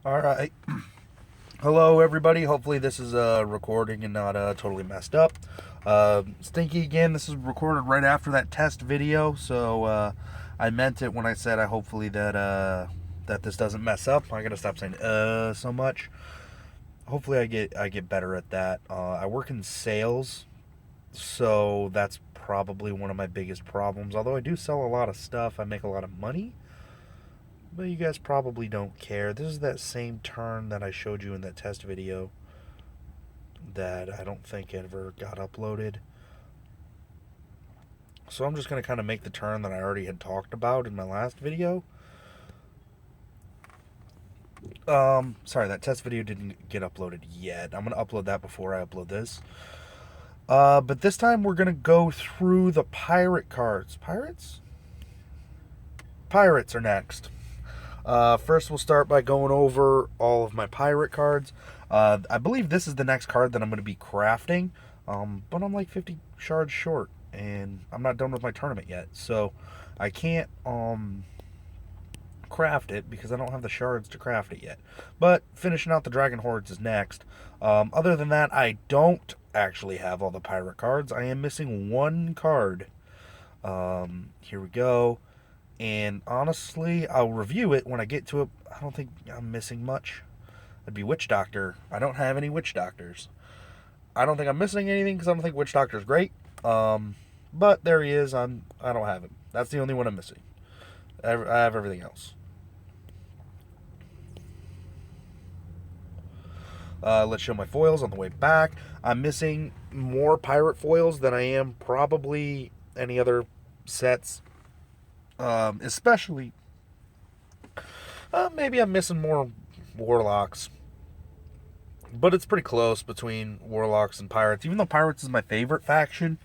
All right. Hello, everybody. Hopefully, this is recording and not totally messed up. Stinky again. This is recorded right after that test video, so I meant it when I said I hopefully that this doesn't mess up. I gotta stop saying so much. Hopefully, I get better at that. I work in sales, so that's probably one of my biggest problems. Although I do sell a lot of stuff, I make a lot of money. But you guys probably don't care. This is that same turn that I showed you in that test video that I don't think ever got uploaded. So I'm just going to kind of make the turn that I already had talked about in my last video. Sorry, that test video didn't get uploaded yet. I'm going to upload that before I upload this. But this time we're going to go through the pirate cards. Pirates? Pirates are next. First, we'll start by going over all of my pirate cards. I believe this is the next card that I'm going to be crafting, but I'm like 50 shards short, and I'm not done with my tournament yet, so I can't craft it because I don't have the shards to craft it yet. But finishing out the Dragon Hordes is next. Other than that, I don't actually have all the pirate cards. I am missing one card. Here we go. And honestly, I'll review it when I get to it. I don't think I'm missing much. It'd be Witch Doctor. I don't have any Witch Doctors. I don't think I'm missing anything because I don't think Witch Doctor's great. But there he is. I don't have him. That's the only one I'm missing. I have everything else. Let's show my foils on the way back. I'm missing more pirate foils than I am probably any other sets. Especially, maybe I'm missing more warlocks. But it's pretty close between warlocks and pirates. Even though pirates is my favorite faction,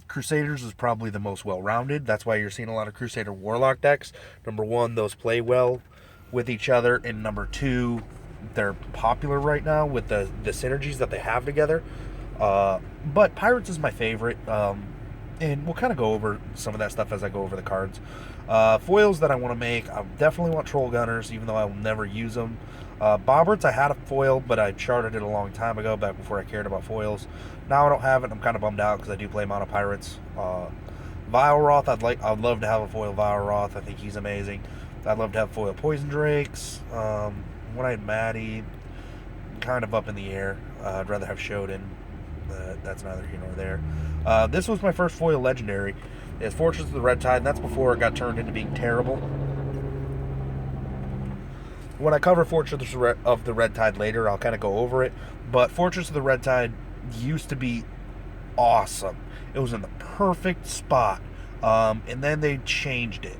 Crusaders is probably the most well-rounded. That's why you're seeing a lot of Crusader Warlock decks. Number one, those play well with each other, and number two, they're popular right now with the synergies that they have together. But Pirates is my favorite, and we'll kind of go over some of that stuff as I go over the cards. Foils that I want to make, I definitely want Troll Gunners, even though I will never use them. Bobberts, I had a foil, but I charted it a long time ago, back before I cared about foils. Now I don't have it. I'm kind of bummed out because I do play Mono Pirates. Vileroth, I'd love to have a foil Vileroth. I think he's amazing. I'd love to have foil Poison Drakes. One-Eyed Maddie, kind of up in the air. I'd rather have Shodan. That's neither here nor there. This was my first foil legendary. It's Fortress of the Red Tide, and that's before it got turned into being terrible. When I cover Fortress of the Red Tide later, I'll kind of go over it. But Fortress of the Red Tide used to be awesome. It was in the perfect spot. And then they changed it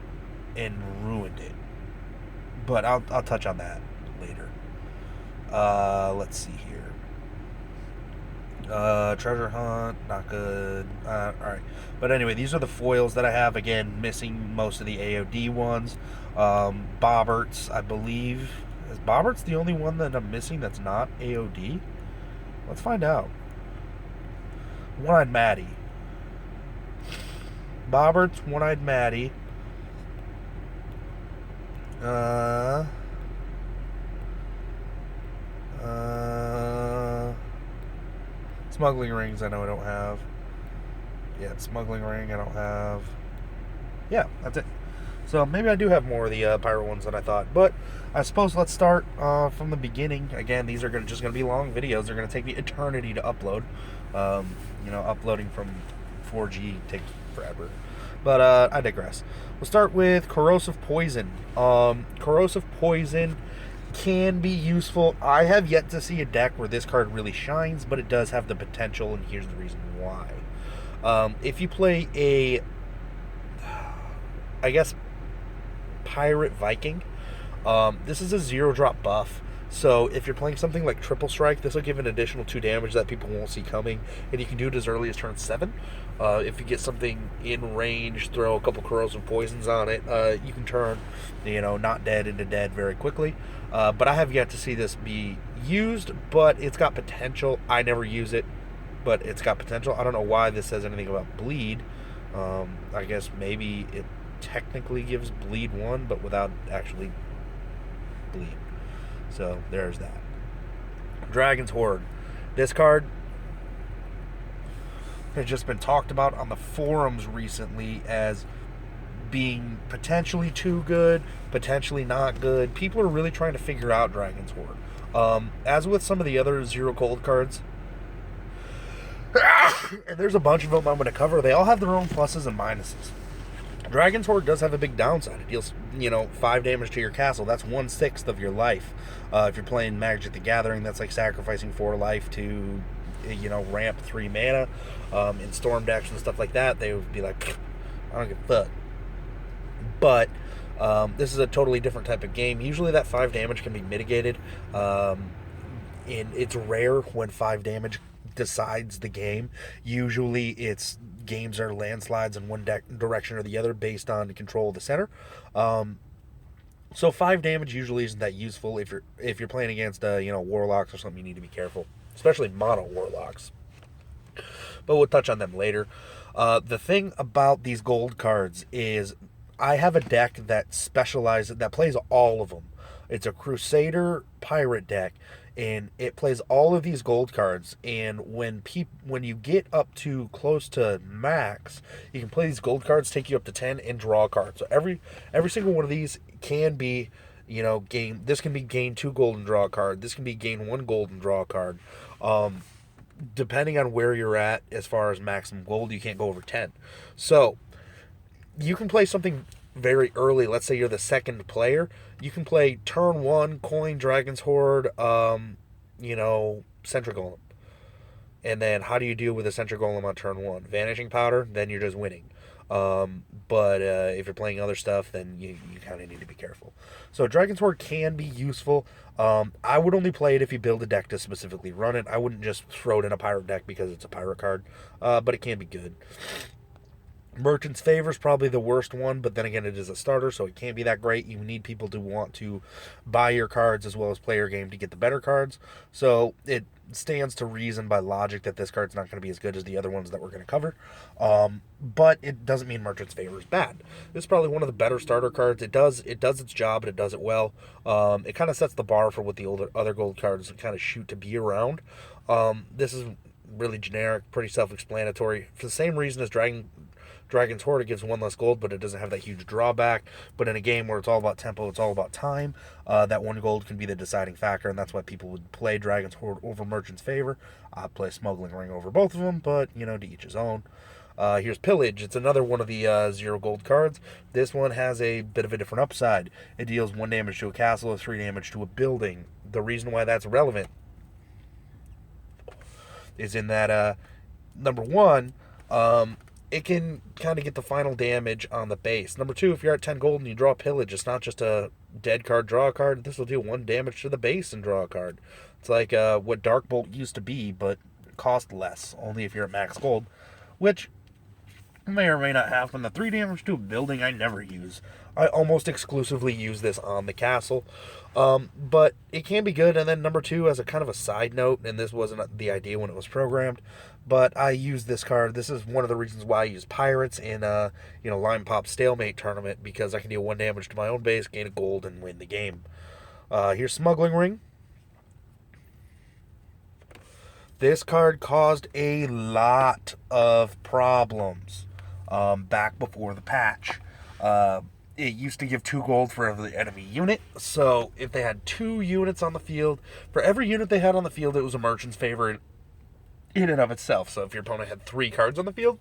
and ruined it. But I'll touch on that later. Let's see here. Treasure Hunt, not good. Alright. But anyway, these are the foils that I have. Again, missing most of the AOD ones. Bobberts, I believe. Is Bobberts the only one that I'm missing that's not AOD? Let's find out. One-Eyed Maddie. Bobberts, One-Eyed Maddie. Uh. Uh. Smuggling rings, I know I don't have. Yeah, smuggling ring, I don't have. Yeah, that's it. So maybe I do have more of the pirate ones than I thought. But I suppose let's start from the beginning. Again, these are just going to be long videos. They're going to take me eternity to upload. Uploading from 4G takes forever. But I digress. We'll start with Corrosive Poison. Corrosive Poison can be useful. I have yet to see a deck where this card really shines, but it does have the potential, and here's the reason why. If you play I guess, Pirate Viking, this is a 0-drop buff. So if you're playing something like Triple Strike, this will give an additional 2 damage that people won't see coming, and you can do it as early as turn 7. If you get something in range, throw a couple corrosive poisons on it, you can turn, not dead into dead very quickly. But I have yet to see this be used, but it's got potential. I never use it, but it's got potential. I don't know why this says anything about bleed. I guess maybe it technically gives bleed 1, but without actually bleed. So there's that. Dragon's Horde. This card has just been talked about on the forums recently as being potentially too good, potentially not good. People are really trying to figure out Dragon's Horde. As with some of the other zero gold cards, and there's a bunch of them I'm going to cover, they all have their own pluses and minuses. Dragon's Horde does have a big downside. It deals, 5 damage to your castle. That's 1/6 of your life. If you're playing Magic the Gathering, that's like sacrificing 4 life to, ramp 3 mana. In Storm decks and stuff like that, they would be like, I don't give a fuck. But this is a totally different type of game. Usually that 5 damage can be mitigated. And it's rare when 5 damage decides the game. Usually it's games are landslides in one direction or the other based on control of the center. So 5 damage usually isn't that useful if you're playing against warlocks or something. You need to be careful, especially mono warlocks. But we'll touch on them later. The thing about these gold cards is I have a deck that plays all of them. It's a Crusader Pirate deck, and it plays all of these gold cards. And when you get up to close to max, you can play these gold cards, take you up to 10, and draw a card. So every single one of these can be, gain. This can be gain 2 gold and draw a card. This can be gain 1 gold and draw a card. Depending on where you're at as far as maximum gold, you can't go over 10. So you can play something very early. Let's say you're the second player. You can play turn 1, coin, Dragon's Horde, Sentry Golem. And then how do you deal with a Sentry Golem on turn 1? Vanishing Powder, then you're just winning. But if you're playing other stuff, then you kind of need to be careful. So Dragon's Horde can be useful. I would only play it if you build a deck to specifically run it. I wouldn't just throw it in a pirate deck because it's a pirate card. But it can be good. Merchant's Favor is probably the worst one, but then again, it is a starter, so it can't be that great. You need people to want to buy your cards as well as play your game to get the better cards. So it stands to reason by logic that this card's not going to be as good as the other ones that we're going to cover. But it doesn't mean Merchant's Favor is bad. This is probably one of the better starter cards. It does its job, and it does it well. It kind of sets the bar for what the other gold cards kind of shoot to be around. This is really generic, pretty self-explanatory. For the same reason as Dragon's Horde, it gives 1 less gold, but it doesn't have that huge drawback. But in a game where it's all about tempo, it's all about time, that 1 gold can be the deciding factor, and that's why people would play Dragon's Horde over Merchant's Favor. I'd play Smuggling Ring over both of them, but, to each his own. Here's Pillage. It's another one of the 0 gold cards. This one has a bit of a different upside. It deals 1 damage to a castle and 3 damage to a building. The reason why that's relevant is in that, number 1, it can kind of get the final damage on the base. Number 2, if you're at 10 gold and you draw Pillage, it's not just a dead card, draw a card. This will do 1 damage to the base and draw a card. It's like what Dark Bolt used to be, but cost less, only if you're at max gold, which may or may not happen. The 3 damage to a building I never use. I almost exclusively use this on the castle. But it can be good. And then number 2, as a kind of a side note, and this wasn't the idea when it was programmed, but I use this card. This is one of the reasons why I use Pirates in Lime Pop Stalemate Tournament, because I can deal 1 damage to my own base, gain a gold, and win the game. Here's Smuggling Ring. This card caused a lot of problems back before the patch. It used to give 2 gold for every enemy unit. So if they had 2 units on the field, for every unit they had on the field, it was a Merchant's Favor in and of itself. So if your opponent had 3 cards on the field,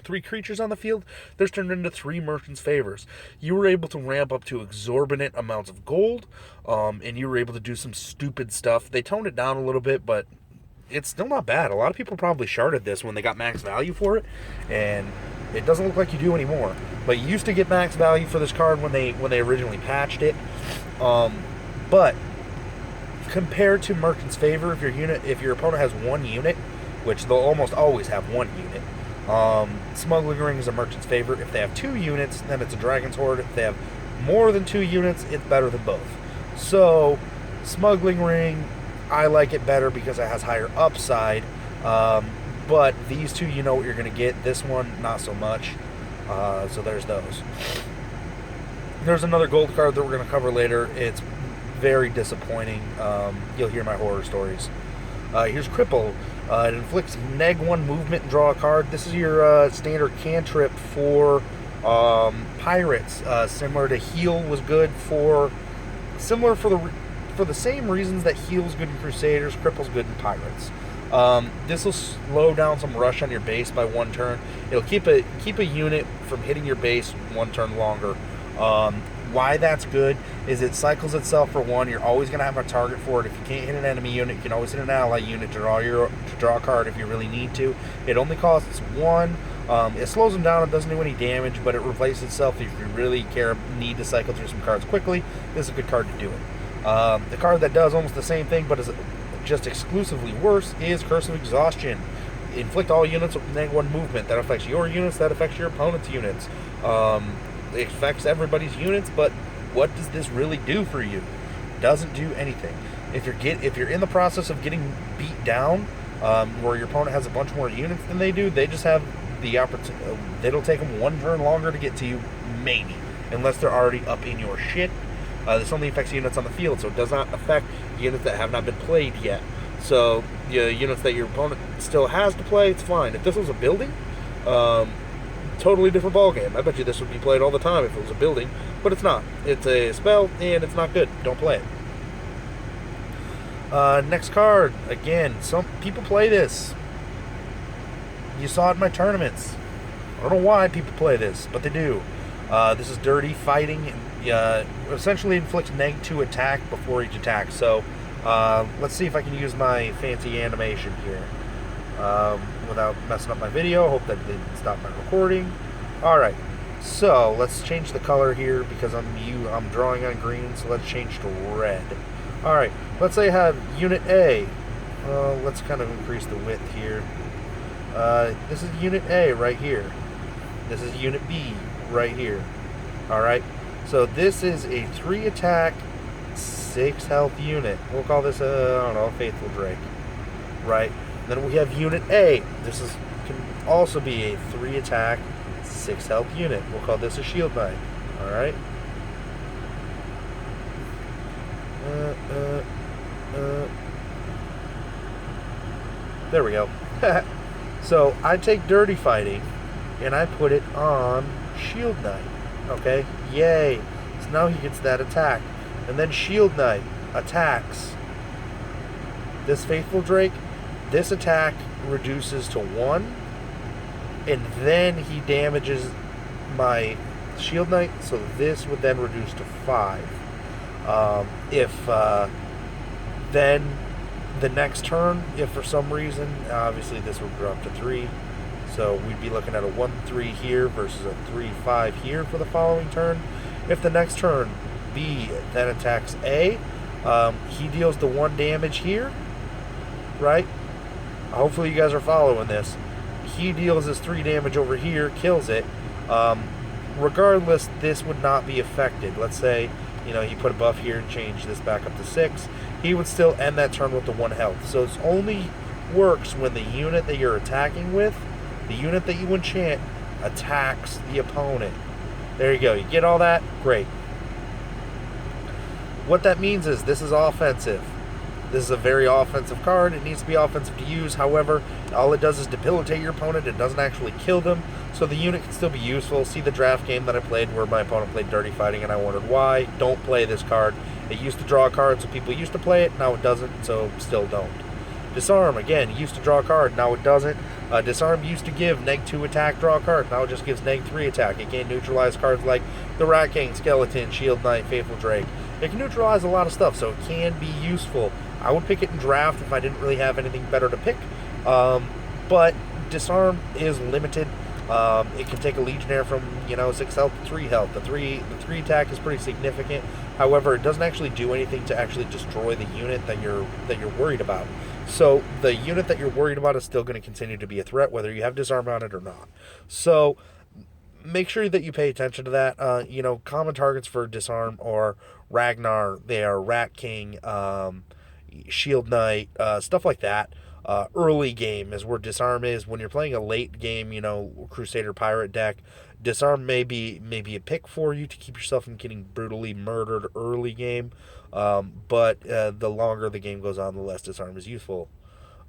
3 creatures on the field, there's turned into 3 Merchant's Favors. You were able to ramp up to exorbitant amounts of gold, and you were able to do some stupid stuff. They toned it down a little bit, but it's still not bad. A lot of people probably sharded this when they got max value for it, and it doesn't look like you do anymore. But you used to get max value for this card when they originally patched it. But compared to Merchant's Favor, if your opponent has 1 unit, which they'll almost always have 1 unit, Smuggling Ring is a Merchant's Favor. If they have 2 units, then it's a Dragon's Horde. If they have more than 2 units, it's better than both. So Smuggling Ring, I like it better because it has higher upside. But these 2, you know what you're going to get. This one, not so much. So there's those. There's another gold card that we're going to cover later. It's very disappointing. You'll hear my horror stories. Here's Cripple. It inflicts -1 movement and draw a card. This is your standard cantrip for pirates. Similar to heal was good for the same reasons that heal's good in Crusaders, Cripple's good in pirates. This will slow down some rush on your base by 1 turn. It'll keep a unit from hitting your base 1 turn longer. Why that's good is it cycles itself for 1. You're always going to have a target for it. If you can't hit an enemy unit, you can always hit an ally unit to draw a card if you really need to. It only costs 1. It slows them down. It doesn't do any damage, but it replaces itself if you really need to cycle through some cards quickly. This is a good card to do it. The card that does almost the same thing, but is just exclusively worse, is Curse of Exhaustion. Inflict all units with -1 movement. That affects your units. That affects your opponent's units. It affects everybody's units, but what does this really do for you? Doesn't do anything. If you're in the process of getting beat down, where your opponent has a bunch more units than they do, they just have the opportunity. It'll take them 1 turn longer to get to you, maybe, unless they're already up in your shit. This only affects units on the field, so it does not affect units that have not been played yet. So the units that your opponent still has to play, it's fine. If this was a building, totally different ballgame. I bet you this would be played all the time if it was a building, but it's not. It's a spell, and it's not good. Don't play it. Next card. Again, some people play this. You saw it in my tournaments. I don't know why people play this, but they do. This is Dirty Fighting. Essentially inflicts -2 attack before each attack. So let's see if I can use my fancy animation here without messing up my video. Hope that didn't stop my recording. Alright, so let's change the color here because I'm drawing on green, so let's change to red. Alright, let's say I have Unit A. Let's kind of increase the width here. This is Unit A right here. This is Unit B right here. Alright, so this is a 3 attack, 6 health unit. We'll call this a Faithful Drake. Right? Then we have Unit A. This can also be a 3 attack, 6 health unit. We'll call this a Shield Knight. Alright? There we go. So I take Dirty Fighting and I put it on Shield Knight. Okay? Yay. So now he gets that attack. And then Shield Knight attacks this Faithful Drake. This attack reduces to 1. And then he damages my Shield Knight. So this would then reduce to 5. Then the next turn, if for some reason, obviously this would drop to 3. So we'd be looking at a 1-3 here versus a 3-5 here for the following turn. If the next turn B then attacks A, he deals the 1 damage here, right? Hopefully you guys are following this. He deals his 3 damage over here, kills it. Regardless, this would not be affected. Let's say, he put a buff here and changed this back up to 6. He would still end that turn with the 1 health. So it only works when the unit that you're attacking with, the unit that you enchant, attacks the opponent. There you go. You get all that? Great. What that means is this is offensive. This is a very offensive card. It needs to be offensive to use. However, all it does is debilitate your opponent. It doesn't actually kill them. So the unit can still be useful. See the draft game that I played where my opponent played Dirty Fighting and I wondered why. Don't play this card. It used to draw a card, so people used to play it. Now it doesn't, so still don't. Disarm, again, used to draw a card. Now it doesn't. Disarm used to give -2 attack, draw a card. Now it just gives -3 attack. It can neutralize cards like the Rat King, Skeleton, Shield Knight, Faithful Drake. It can neutralize a lot of stuff, so it can be useful. I would pick it in draft if I didn't really have anything better to pick. But Disarm is limited. It can take a Legionnaire from 6 health to 3 health. The 3 attack is pretty significant. However, it doesn't actually do anything to actually destroy the unit that you're worried about. So the unit that you're worried about is still going to continue to be a threat, whether you have Disarm on it or not. So make sure that you pay attention to that. Common targets for Disarm are Ragnar. They are Rat King, Shield Knight, stuff like that. Early game is where disarm is. When you're playing a late game, Crusader Pirate deck, disarm may be a pick for you to keep yourself from getting brutally murdered early game. But the longer the game goes on, the less disarm is useful.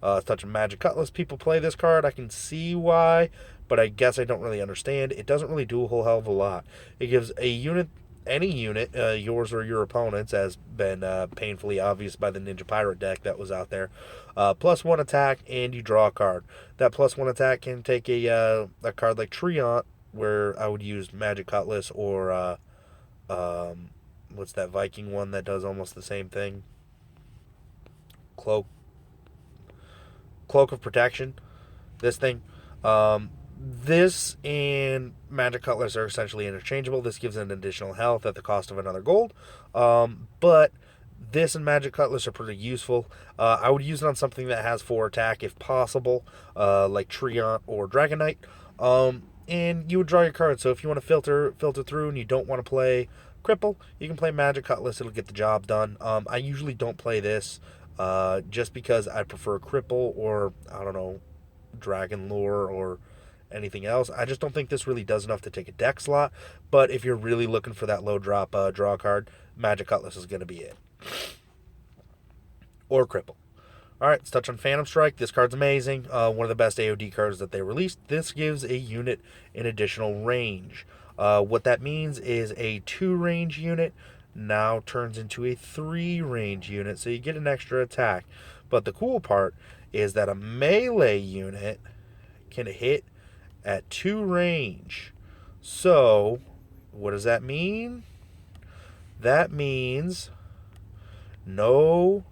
Such a Magic Cutlass, people play this card. I can see why, but I guess I don't really understand. It doesn't really do a whole hell of a lot. It gives a unit, any unit, yours or your opponent's, as been painfully obvious by the Ninja Pirate deck that was out there, +1 attack, and you draw a card. That +1 attack can take a card like Treant, where I would use Magic Cutlass, or what's that Viking one that does almost the same thing? Cloak of Protection. This thing. This and Magic Cutlass are essentially interchangeable. This gives an additional health at the cost of another gold. But this and Magic Cutlass are pretty useful. I would use it on something that has 4 attack if possible, like Treant or Dragon Knight. And you would draw your card. So if you want to filter through and you don't want to play Cripple, you can play Magic Cutlass. It'll get the job done. I usually don't play this just because I prefer Cripple, or, I don't know, Dragon Lore or anything else. I just don't think this really does enough to take a deck slot. But if you're really looking for that low drop draw card, Magic Cutlass is going to be it. Or Cripple. Alright, let's touch on Phantom Strike. This card's amazing. One of the best AOD cards that they released. This gives a unit an additional range. What that means is a 2 range unit now turns into a 3 range unit, so you get an extra attack. But the cool part is that a melee unit can hit at 2 range. So, what does that mean? That means no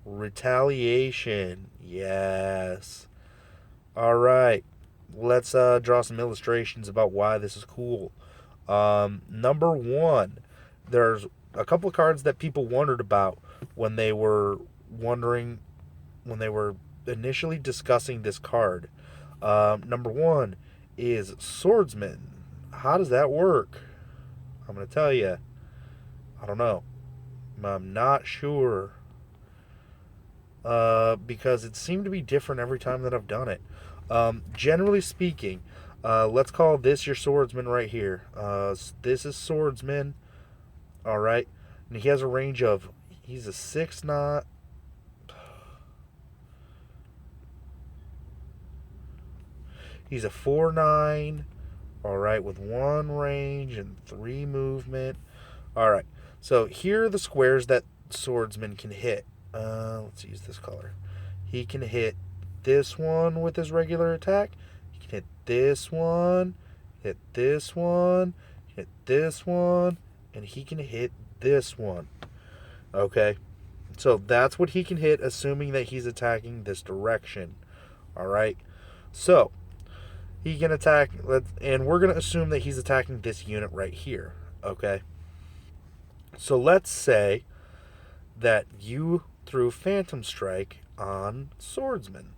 retaliation. Yes. Alright. Let's draw some illustrations about why this is cool. Number 1, there's a couple of cards that people wondered about when they were initially discussing this card. Number 1 is Swordsman. How does that work? I'm going to tell you. I don't know. I'm not sure. Because it seemed to be different every time that I've done it. Generally speaking, let's call this your Swordsman right here. This is Swordsman. Alright. And he has a range of, he's a 6-knot. He's a 4/9. Alright, with 1 range and 3 movement. Alright. So here are the squares that Swordsman can hit. Let's use this color. He can hit this one with his regular attack. He can hit this one, hit this one, hit this one, and he can hit this one. Okay? So that's what he can hit, assuming that he's attacking this direction. Alright? So, he can attack, and we're going to assume that he's attacking this unit right here. Okay? So let's say that you threw Phantom Strike on Swordsman.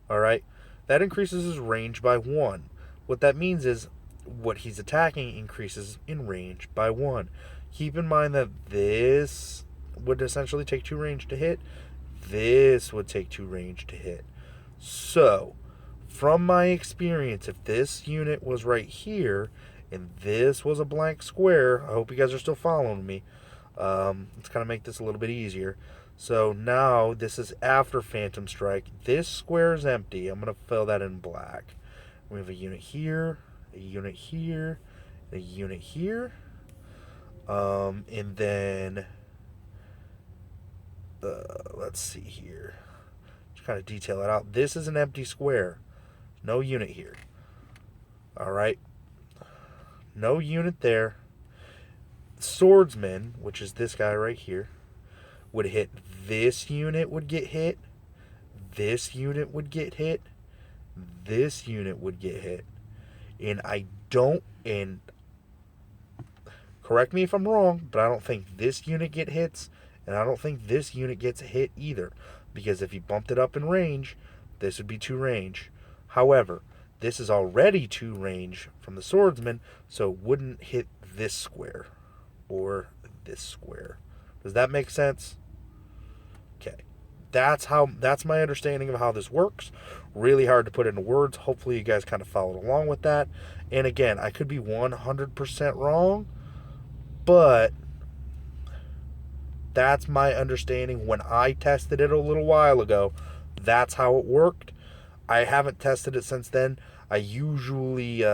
Alright? That increases his range by 1. What that means is what he's attacking increases in range by 1. Keep in mind that this would essentially take 2 range to hit. This would take 2 range to hit. So, from my experience, if this unit was right here and this was a blank square, I hope you guys are still following me. Let's kind of make this a little bit easier. So now this is after Phantom Strike. This square is empty. I'm going to fill that in black. We have a unit here, a unit here, a unit here. And then, let's see here. Just kind of detail it out. This is an empty square. No unit here. Alright. No unit there. Swordsman, which is this guy right here, would hit. This unit would get hit. This unit would get hit. This unit would get hit. And correct me if I'm wrong, but I don't think this unit get hits, and I don't think this unit gets hit either. Because if you bumped it up in range, this would be 2 range. However, this is already 2 range from the Swordsman, so it wouldn't hit this square or this square. Does that make sense? Okay. That's my understanding of how this works. Really hard to put into words. Hopefully you guys kind of followed along with that. And again, I could be 100% wrong, but that's my understanding. When I tested it a little while ago, that's how it worked. I haven't tested it since then. I usually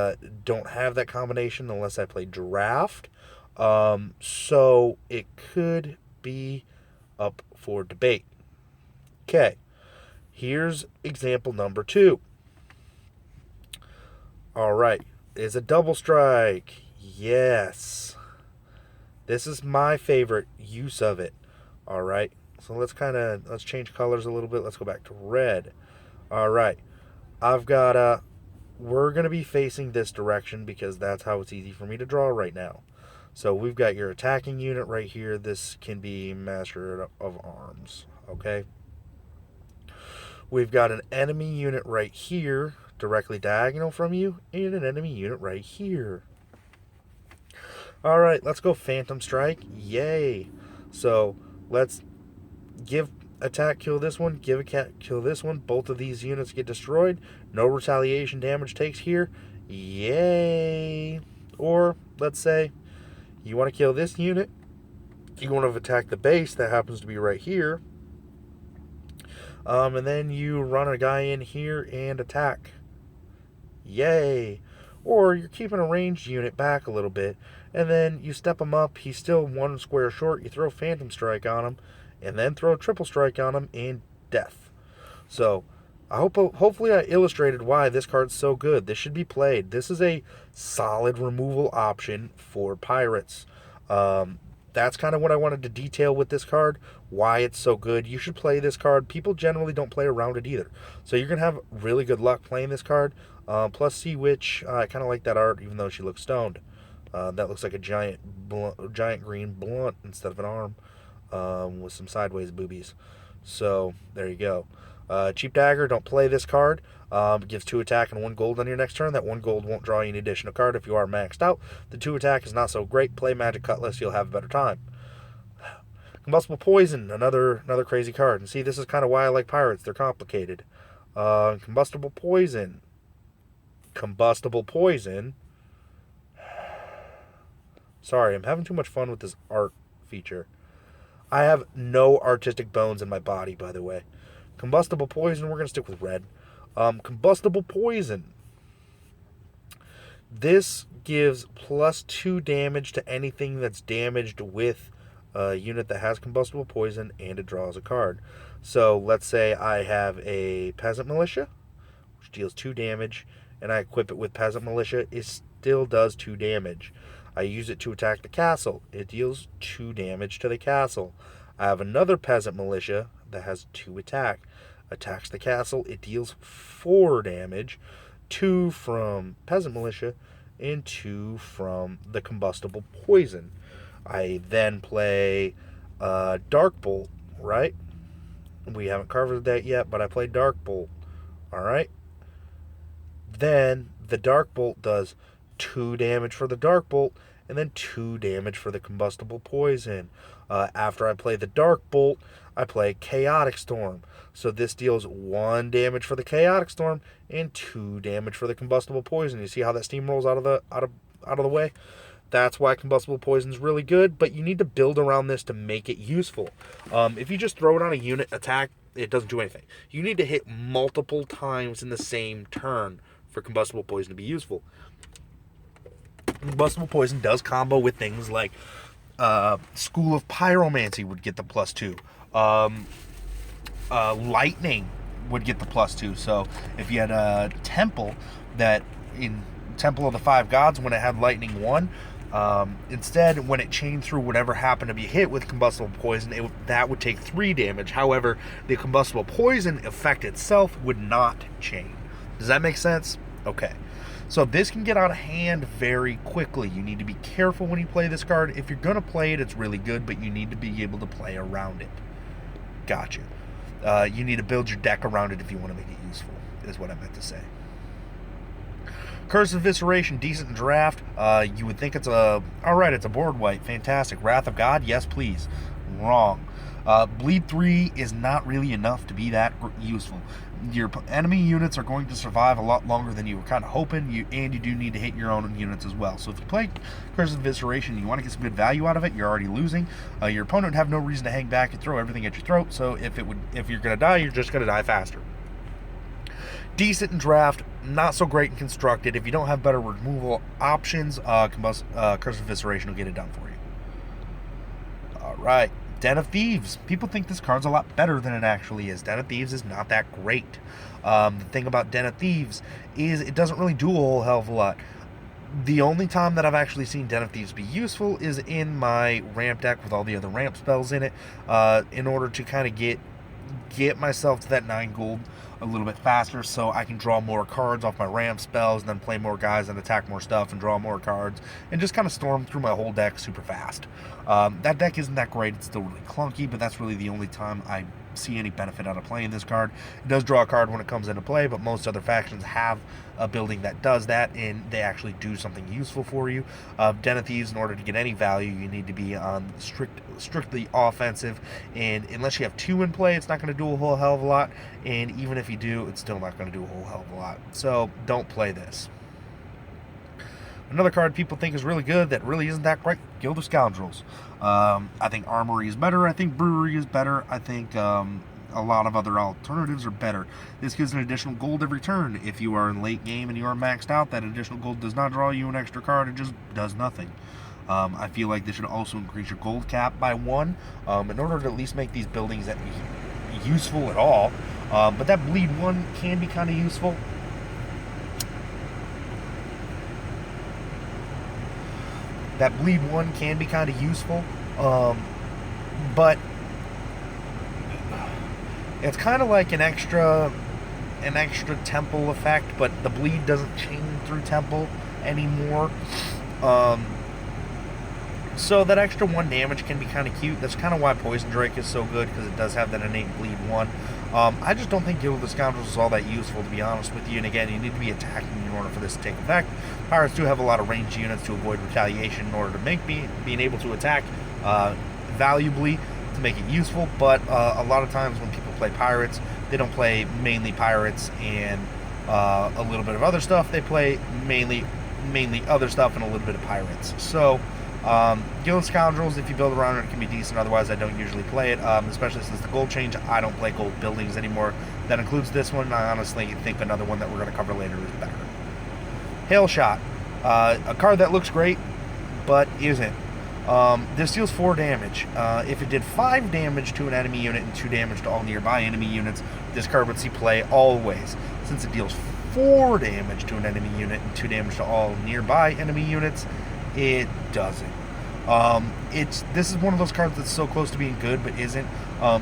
don't have that combination unless I play draft. So it could be up for debate. Okay, here's example number 2. All right, is a double strike. Yes. This is my favorite use of it. All right, so let's change colors a little bit. Let's go back to red. All right, we're going to be facing this direction because that's how it's easy for me to draw right now. So we've got your attacking unit right here. This can be Master of Arms, okay? We've got an enemy unit right here, directly diagonal from you, and an enemy unit right here. All right, let's go Phantom Strike. Yay. So let's give attack, kill this one, give a cat, kill this one. Both of these units get destroyed. No retaliation damage takes here. Yay. Or let's say you want to kill this unit. You want to attack the base that happens to be right here. And then you run a guy in here and attack. Yay. Or you're keeping a ranged unit back a little bit, and then you step him up. He's still 1 square short. You throw Phantom Strike on him, and then throw Triple Strike on him, and death. So hopefully I illustrated why this card's so good. This should be played. This is a solid removal option for pirates. That's kind of what I wanted to detail with this card, why it's so good. You should play this card. People generally don't play around it either. So you're going to have really good luck playing this card. Plus Sea Witch, I kind of like that art, even though she looks stoned. That looks like a giant green blunt instead of an arm, with some sideways boobies. So there you go. Cheap Dagger, don't play this card. It gives 2 attack and 1 gold on your next turn. That 1 gold won't draw you an additional card if you are maxed out. The 2 attack is not so great. Play Magic Cutlass, you'll have a better time. Combustible Poison, another crazy card. And see, this is kind of why I like pirates. They're complicated. Combustible Poison. Sorry, I'm having too much fun with this art feature. I have no artistic bones in my body, by the way. Combustible Poison, we're going to stick with red. Combustible Poison. This gives +2 damage to anything that's damaged with a unit that has Combustible Poison, and it draws a card. So let's say I have a Peasant Militia, which deals 2 damage, and I equip it with Peasant Militia. It still does 2 damage. I use it to attack the castle. It deals 2 damage to the castle. I have another Peasant Militia that has 2 attack. Attacks the castle. It deals 4 damage. 2 from Peasant Militia and 2 from the Combustible Poison. I then play Dark Bolt, right? We haven't covered that yet, but I play Dark Bolt. Alright? Then the Dark Bolt does 2 damage for the Dark Bolt, and then 2 damage for the Combustible Poison. After I play the Dark Bolt, I play Chaotic Storm. So this deals 1 damage for the Chaotic Storm and 2 damage for the Combustible Poison. You see how that steamrolls out of the way? That's why Combustible Poison is really good, but you need to build around this to make it useful. If you just throw it on a unit attack, it doesn't do anything. You need to hit multiple times in the same turn for Combustible Poison to be useful. Combustible Poison does combo with things like School of Pyromancy would get the +2. Lightning would get the +2. So if you had a temple that in Temple of the Five Gods, when it had Lightning 1, instead when it chained through whatever happened to be hit with Combustible Poison, that would take 3 damage. However, the Combustible Poison effect itself would not chain. Does that make sense? Okay. So this can get out of hand very quickly. You need to be careful when you play this card. If you're going to play it, it's really good, but you need to be able to play around it. Gotcha. You need to build your deck around it if you want to make it useful, is what I meant to say. Curse of Evisceration, decent in draft. You would think it's a... Alright, it's a board wipe. Fantastic. Wrath of God? Yes, please. Wrong. Bleed 3 is not really enough to be that useful. Your enemy units are going to survive a lot longer than you were kind of hoping, and you do need to hit your own units as well. So if you play Curse of Evisceration and you want to get some good value out of it, you're already losing. Your opponent would have no reason to hang back and throw everything at your throat, so if you're going to die, you're just going to die faster. Decent in draft, not so great in constructed. If you don't have better removal options, Curse of Evisceration will get it done for you. Alright, Den of Thieves. People think this card's a lot better than it actually is. Den of Thieves is not that great. The thing about Den of Thieves is it doesn't really do a whole hell of a lot. The only time that I've actually seen Den of Thieves be useful is in my ramp deck with all the other ramp spells in it, in order to kind of get myself to that 9 gold a little bit faster, so I can draw more cards off my ramp spells and then play more guys and attack more stuff and draw more cards and just kind of storm through my whole deck super fast. That deck isn't that great. It's still really clunky, but that's really the only time I see any benefit out of playing this card. It does draw a card when it comes into play, but most other factions have a building that does that, and they actually do something useful for you. Den of Thieves, in order to get any value, you need to be on strictly offensive, and unless you have 2 in play, it's not going to do a whole hell of a lot, and even if you do, it's still not going to do a whole hell of a lot. So don't play this. Another card people think is really good that really isn't that great, Guild of Scoundrels. I think Armory is better. I think Brewery is better. I think a lot of other alternatives are better. This gives an additional gold every turn. If you are in late game and you are maxed out, that additional gold does not draw you an extra card. It just does nothing. I feel like this should also increase your gold cap by 1 in order to at least make these buildings that useful at all. But that Bleed 1 can be kind of useful. That Bleed 1 can be kind of useful, but it's kind of like an extra temple effect, but the bleed doesn't chain through temple anymore. So that extra 1 damage can be kind of cute. That's kind of why Poison Drake is so good, because it does have that innate Bleed 1. I just don't think Guild of the Scoundrels is all that useful, to be honest with you. And again, you need to be attacking in order for this to take effect. Pirates do have a lot of ranged units to avoid retaliation in order to make being able to attack valuably to make it useful. But a lot of times when people play Pirates, they don't play mainly Pirates and a little bit of other stuff. They play mainly other stuff and a little bit of Pirates. So Guild of Scoundrels, if you build around it, can be decent. Otherwise, I don't usually play it, especially since the gold change. I don't play gold buildings anymore. That includes this one. I honestly think another one that we're going to cover later is better. Hail Shot, a card that looks great, but isn't. This deals 4 damage. If it did 5 damage to an enemy unit and 2 damage to all nearby enemy units, this card would see play always. Since it deals 4 damage to an enemy unit and 2 damage to all nearby enemy units, it doesn't. This is one of those cards that's so close to being good but isn't.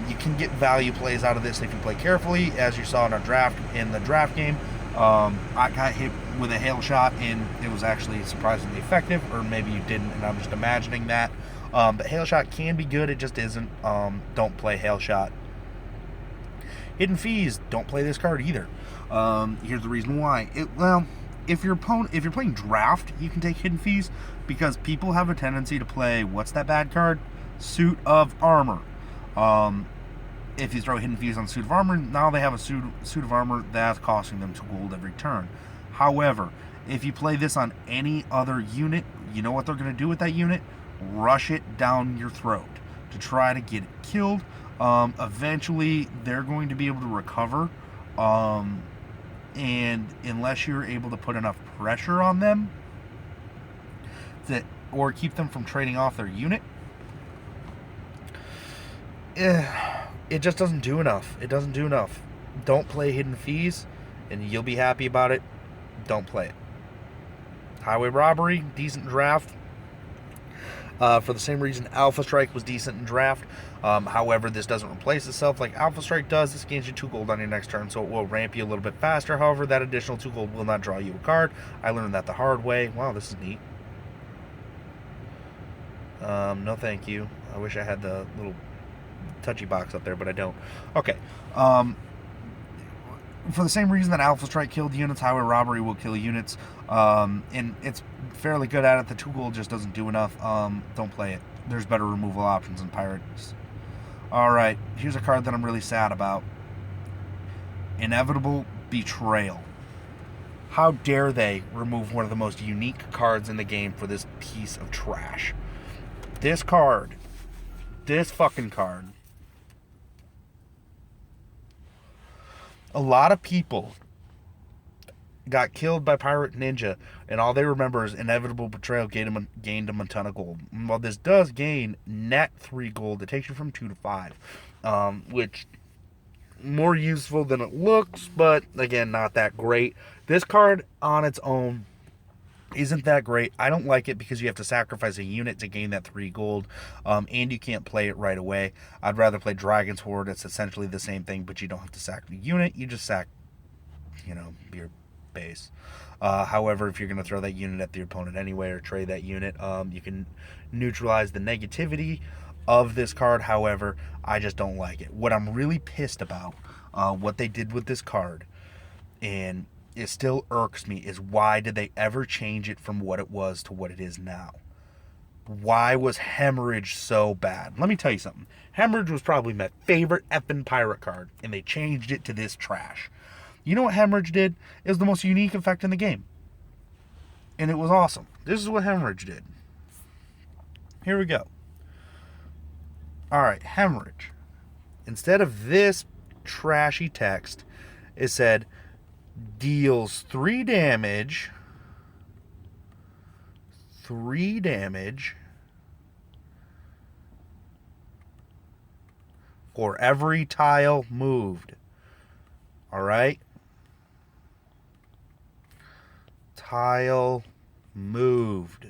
You can get value plays out of this if you play carefully, as you saw in the draft game. I got hit with a Hail Shot and it was actually surprisingly effective, or maybe you didn't and I'm just imagining that. But Hail Shot can be good, it just isn't. Don't play Hail Shot. Hidden Fees, don't play this card either. Here's the reason why. If you're playing draft, you can take Hidden Fees, because people have a tendency to play, what's that bad card? Suit of Armor. If you throw Hidden Fees on Suit of Armor, now they have a suit of Armor that's costing them 2 gold every turn. However, if you play this on any other unit, you know what they're going to do with that unit? Rush it down your throat to try to get it killed. Eventually, they're going to be able to recover. And unless you're able to put enough pressure on them or keep them from trading off their unit, it just doesn't do enough. It doesn't do enough. Don't play Hidden Fees, and you'll be happy about it. Don't play it. Highway Robbery, decent draft. For the same reason Alpha Strike was decent in draft. However, this doesn't replace itself like Alpha Strike does. This gains you 2 gold on your next turn, so it will ramp you a little bit faster. However, that additional 2 gold will not draw you a card. I learned that the hard way. Wow, this is neat. No thank you. I wish I had the little touchy box up there, but I don't. Okay. For the same reason that Alpha Strike killed units, Highway Robbery will kill units. And it's fairly good at it. The 2 gold just doesn't do enough. Don't play it. There's better removal options in Pirates. Alright, here's a card that I'm really sad about. Inevitable Betrayal. How dare they remove one of the most unique cards in the game for this piece of trash? This card, this fucking card. A lot of people got killed by Pirate Ninja, and all they remember is Inevitable Betrayal gained them a ton of gold. Well, this does gain net 3 gold. It takes you from 2 to 5, which more useful than it looks, but again, not that great. This card on its own isn't that great. I don't like it because you have to sacrifice a unit to gain that 3 gold, and you can't play it right away. I'd rather play Dragon's Horde. It's essentially the same thing, but you don't have to sack the unit. You just sack, your base. However, if you're going to throw that unit at the opponent anyway or trade that unit, you can neutralize the negativity of this card. However, I just don't like it. What I'm really pissed about, what they did with this card, and it still irks me, is why did they ever change it from what it was to what it is now? Why was Hemorrhage so bad? Let me tell you something. Hemorrhage was probably my favorite effing pirate card, and they changed it to this trash. You know what Hemorrhage did? It was the most unique effect in the game. And it was awesome. This is what Hemorrhage did. Here we go. Alright, Hemorrhage. Instead of this trashy text, it said, deals 3 damage. 3 damage for every tile moved. Alright? Tile moved.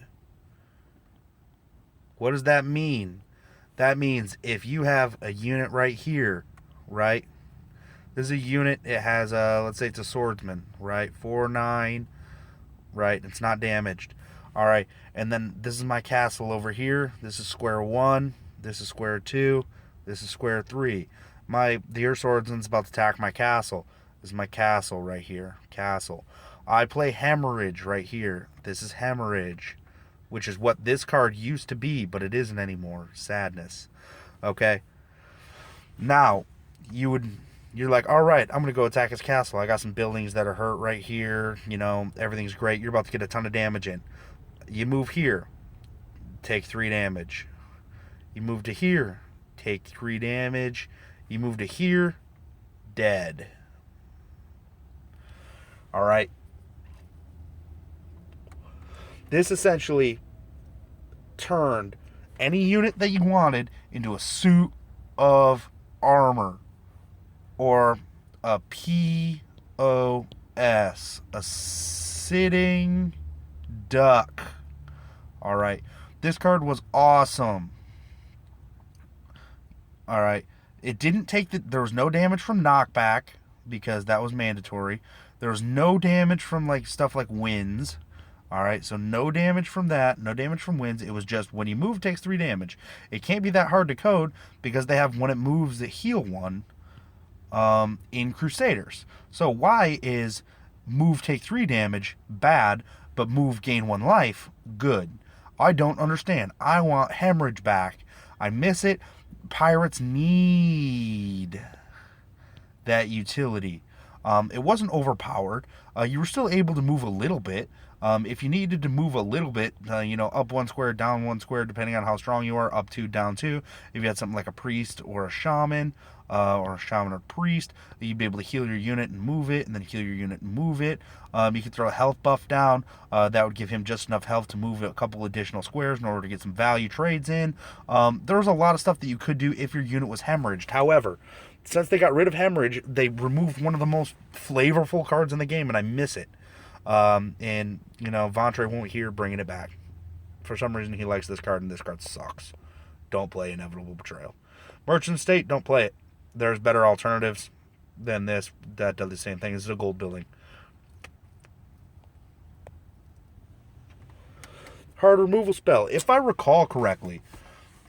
What does that mean? That means if you have a unit right here, right? This is a unit, it has let's say it's a swordsman, right? 4/9, right? It's not damaged. Alright, and then this is my castle over here. This is square 1, this is square 2, this is square 3. The Earth Swordsman's about to attack my castle. This is my castle right here. Castle. I play Hemorrhage right here. This is Hemorrhage, which is what this card used to be, but it isn't anymore. Sadness. Okay? Now, you're like, alright, I'm going to go attack his castle. I got some buildings that are hurt right here. Everything's great. You're about to get a ton of damage in. You move here, take 3 damage. You move to here, take 3 damage. You move to here, dead. Alright? This essentially turned any unit that you wanted into a suit of armor. Or a POS. A sitting duck. Alright. This card was awesome. Alright. It didn't take there was no damage from knockback, because that was mandatory. There was no damage from stuff like winds. Alright, so no damage from that, no damage from winds. It was just when you move, it takes 3 damage. It can't be that hard to code because they have when it moves that heal 1 in Crusaders. So why is move take 3 damage bad, but move gain 1 life good? I don't understand. I want Hemorrhage back. I miss it. Pirates need that utility. It wasn't overpowered. You were still able to move a little bit. If you needed to move a little bit, up 1 square, down 1 square, depending on how strong you are, up 2, down 2. If you had something like a priest or a shaman or priest, you'd be able to heal your unit and move it, and then heal your unit and move it. You could throw a health buff down. That would give him just enough health to move a couple additional squares in order to get some value trades in. There was a lot of stuff that you could do if your unit was hemorrhaged. However, since they got rid of Hemorrhage, they removed one of the most flavorful cards in the game, and I miss it. Vontre won't hear bringing it back. For some reason, he likes this card, and this card sucks. Don't play Inevitable Betrayal. Merchant State, don't play it. There's better alternatives than this that does the same thing. This is a gold building. Hard removal spell. If I recall correctly,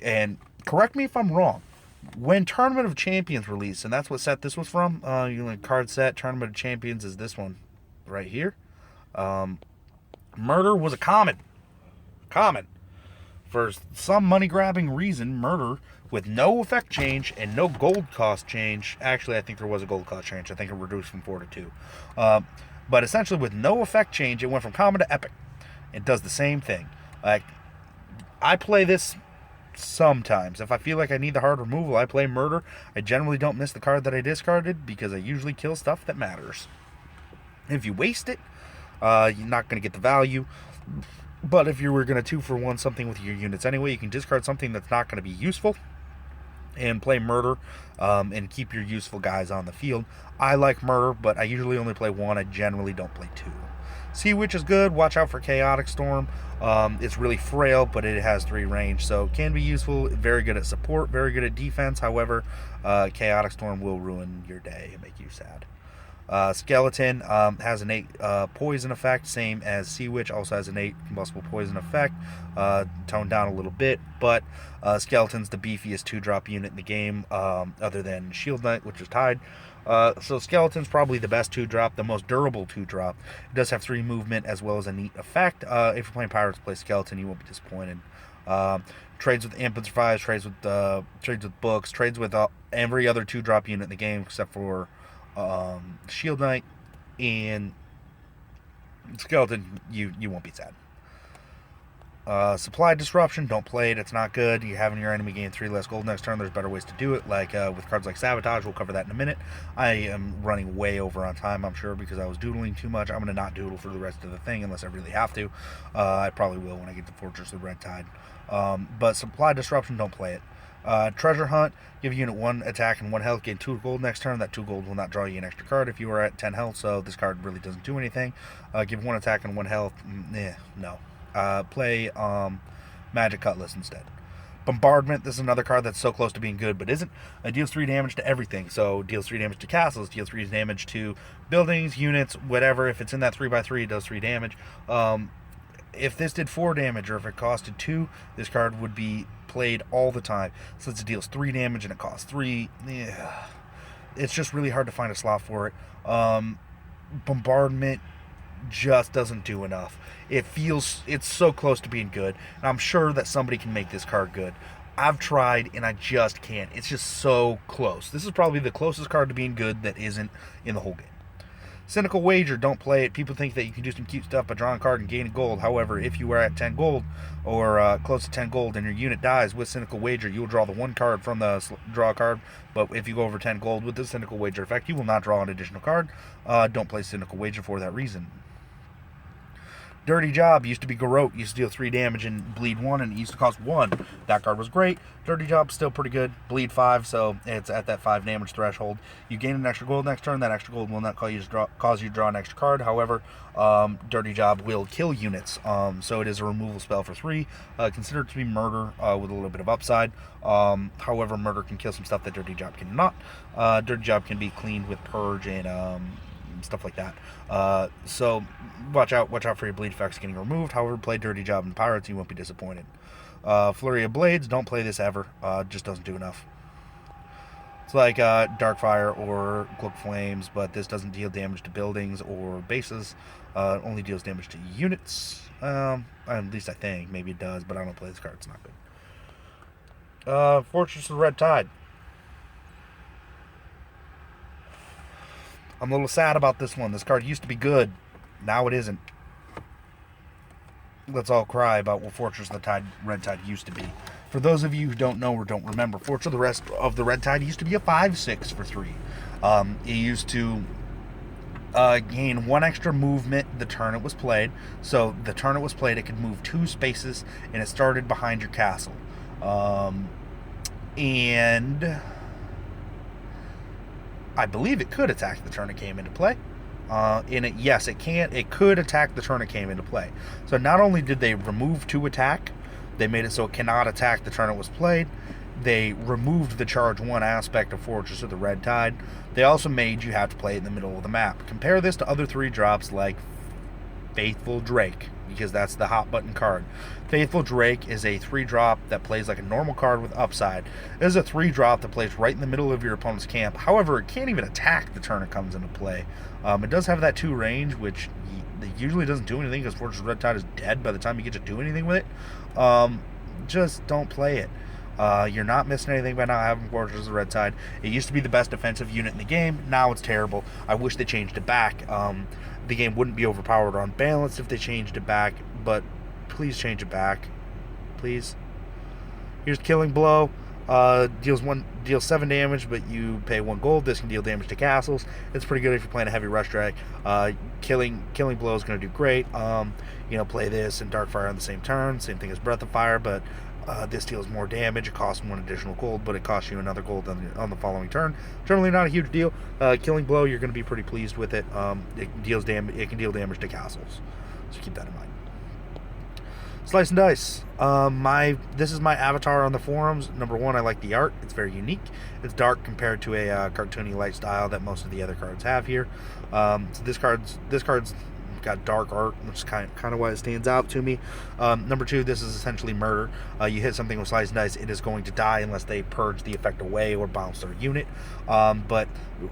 and correct me if I'm wrong, when Tournament of Champions released, and that's what set this was from, card set, Tournament of Champions is this one right here. Murder was a common. For some money-grabbing reason, Murder, with no effect change and no gold cost change. Actually, I think there was a gold cost change. I think it reduced from 4 to 2. But essentially, with no effect change, it went from common to epic. It does the same thing. Like, I play this sometimes. If I feel like I need the hard removal, I play Murder. I generally don't miss the card that I discarded because I usually kill stuff that matters. If you waste it, you're not going to get the value. But if you were going to 2-for-1 something with your units anyway, you can discard something that's not going to be useful and play Murder and keep your useful guys on the field. I like Murder, but I usually only play 1. I generally don't play 2. Sea Witch is good. Watch out for Chaotic Storm. It's really frail, but it has 3 range, so it can be useful. Very good at support, very good at defense. However, Chaotic Storm will ruin your day and make you sad. Skeleton has an 8 poison effect, same as Sea Witch, also has an 8 combustible poison effect, toned down a little bit, but Skeleton's the beefiest 2-drop unit in the game, other than Shield Knight, which is tied. So Skeleton's probably the best 2-drop, the most durable 2-drop. It does have 3 movement as well as a neat effect. If you're playing Pirates, play Skeleton, you won't be disappointed. Trades with Imp and Survives, trades with books, trades with every other 2-drop unit in the game except for Shield Knight, and Skeleton, you won't be sad. Supply Disruption, don't play it, it's not good. You're having your enemy gain 3 less gold next turn. There's better ways to do it, like with cards like Sabotage. We'll cover that in a minute. I am running way over on time, I'm sure, because I was doodling too much. I'm going to not doodle for the rest of the thing unless I really have to. I probably will when I get to Fortress of the Red Tide. But Supply Disruption, don't play it. Treasure Hunt, give a unit 1 attack and 1 health, gain 2 gold next turn. That 2 gold will not draw you an extra card if you are at 10 health, so this card really doesn't do anything. Give 1 attack and 1 health, no. Play Magic Cutlass instead. Bombardment, this is another card that's so close to being good but isn't. It deals 3 damage to everything, so deals 3 damage to castles, deals 3 damage to buildings, units, whatever. If it's in that 3x3, it does 3 damage. If this did 4 damage, or if it costed 2, this card would be played all the time. Since it deals 3 damage and it costs 3, it's just really hard to find a slot for it. Bombardment just doesn't do enough. It's so close to being good, and I'm sure that somebody can make this card good. I've tried, and I just can't. It's just so close. This is probably the closest card to being good that isn't in the whole game. Cynical Wager, don't play it. People think that you can do some cute stuff by drawing a card and gaining gold. However, if you are at 10 gold or close to 10 gold and your unit dies with Cynical Wager, you will draw the 1 card from the draw card. But if you go over 10 gold with the Cynical Wager effect, you will not draw an additional card. Don't play Cynical Wager for that reason. Dirty Job used to be Garrote, used to deal 3 damage and bleed 1, and it used to cost 1. That card was great. Dirty Job's still pretty good. Bleed 5, so it's at that 5 damage threshold. You gain an extra gold next turn. That extra gold will not cause you to draw an extra card. However, Dirty Job will kill units, so it is a removal spell for 3. Consider it to be Murder with a little bit of upside. However, Murder can kill some stuff that Dirty Job cannot. Dirty Job can be cleaned with Purge and stuff like that. So watch out for your bleed effects getting removed. However, play Dirty Job in Pirates, you won't be disappointed. Flurry of Blades, don't play this ever. Just doesn't do enough. It's like Darkfire or Cloak Flames, but this doesn't deal damage to buildings or bases. It only deals damage to units. At least I think. Maybe it does, but I don't play this card. It's not good. Fortress of the Red Tide. I'm a little sad about this one. This card used to be good. Now it isn't. Let's all cry about what Fortress of the Red Tide used to be. For those of you who don't know or don't remember, Fortress of the Red Tide used to be a 5/6 for 3. It used to gain 1 extra movement the turn it was played. So the turn it was played, it could move 2 spaces, and it started behind your castle. And I believe it could attack the turn it came into play. Yes, it can. It could attack the turn it came into play. So not only did they remove 2 attack, they made it so it cannot attack the turn it was played. They removed the charge 1 aspect of Fortress of the Red Tide. They also made you have to play it in the middle of the map. Compare this to other 3-drops like Faithful Drake, because that's the hot button card. Faithful Drake is a 3-drop that plays like a normal card with upside. It is a 3-drop that plays right in the middle of your opponent's camp. However, it can't even attack the turn it comes into play. It does have that 2 range, which usually doesn't do anything because Fortress of Red Tide is dead by the time you get to do anything with it. just don't play it. You're not missing anything by not having Fortress of the Red Tide. It used to be the best defensive unit in the game. Now it's terrible. I wish they changed it back. The game wouldn't be overpowered or unbalanced if they changed it back, but please change it back. Please. Here's Killing Blow. Deals 7 damage, but you pay 1 gold. This can deal damage to castles. It's pretty good if you're playing a heavy rush drag. Killing Blow is going to do great. Play this and Darkfire on the same turn. Same thing as Breath of Fire, but this deals more damage. It costs 1 additional gold, but it costs you another gold on the following turn. Generally not a huge deal. Killing Blow, you're going to be pretty pleased with it. It can deal damage to castles, so keep that in mind. Slice and Dice. This is my avatar on the forums. Number one, I like the art. It's very unique. It's dark compared to a cartoony light style that most of the other cards have here. So this card's got dark art, which is kind of why it stands out to me. Number two, this is essentially murder. You hit something with Slice and Dice, it is going to die unless they purge the effect away or bounce their unit. But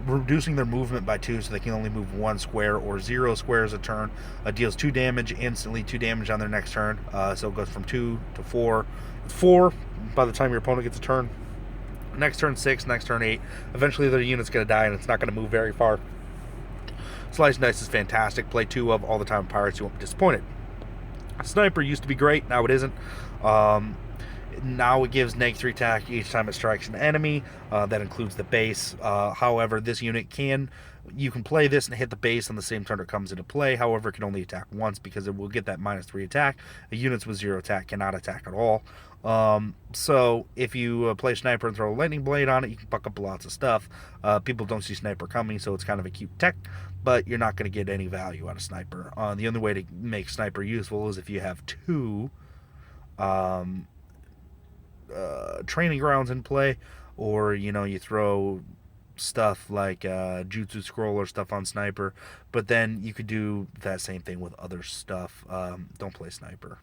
reducing their movement by 2, so they can only move 1 square or 0 squares a turn, deals 2 damage instantly, 2 damage on their next turn. So it goes from 2 to 4. 4 by the time your opponent gets a turn. Next turn 6, next turn 8. Eventually their unit's going to die and it's not going to move very far. Slice and Dice is fantastic. Play 2 of all the time Pirates, you won't be disappointed. Sniper used to be great, now it isn't. Now it gives -3 attack each time it strikes an enemy. That includes the base. However, this unit you can play this and hit the base on the same turn it comes into play. However, it can only attack once because it will get that -3 attack. Units with 0 attack cannot attack at all. So if you play Sniper and throw a Lightning Blade on it, you can fuck up lots of stuff. People don't see Sniper coming, so it's kind of a cute tech, but you're not going to get any value out of Sniper. The only way to make Sniper useful is if you have 2 training grounds in play, or you throw stuff like Jutsu Scroll or stuff on Sniper, but then you could do that same thing with other stuff. Don't play Sniper.